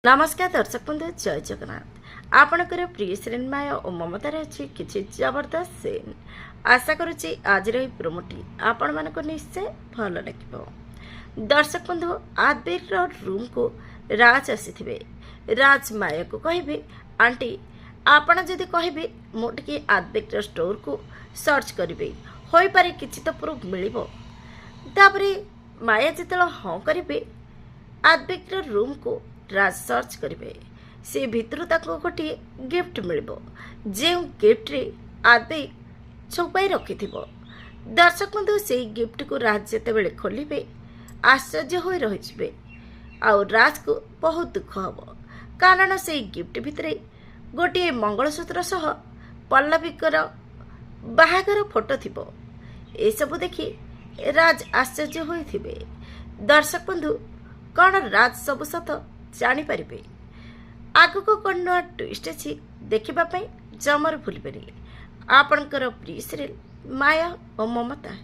नमस्कार दर्शक बंधु जय जगन्नाथ आपणकर प्रिय श्रेणीमाय और ममतार अच्छी किसी जबरदस्त सीन आशा करुच्ची आज प्रोमोटी आपण मान निश्चय भल लगे। दर्शक बंधु आदबीर रूम को राज आसी राज माया को कहे आंटी आपण जदि कहे मुझे आदबीर स्टोर को सर्च करेंगे हो पारे किसी तो प्रूफ मिल माया जिते हाँ करेंगे आदबीर रूम को राज सर्च करेंगे से भितर गोटे गिफ्ट मिल जो गिफ्ट रे आदि छुपाई रखि दर्शक बंधु से गिफ्ट को राज जिते खोलिबे आश्चर्य हो रही आउ राज को बहुत दुख हम कारण से गिफ्ट भितर गोटे मंगलसूत्र सह पल्लवीकर बाहागर फोटो थी एसबू देखि राज आश्चर्य होइथिबे। दर्शक बंधु कौन राज सब सत जानीपारे आगक कौन नुआ ट्विस्ट अच्छी देखापी जमर भूल आपणकर प्रिय सीरियल माया और ममता।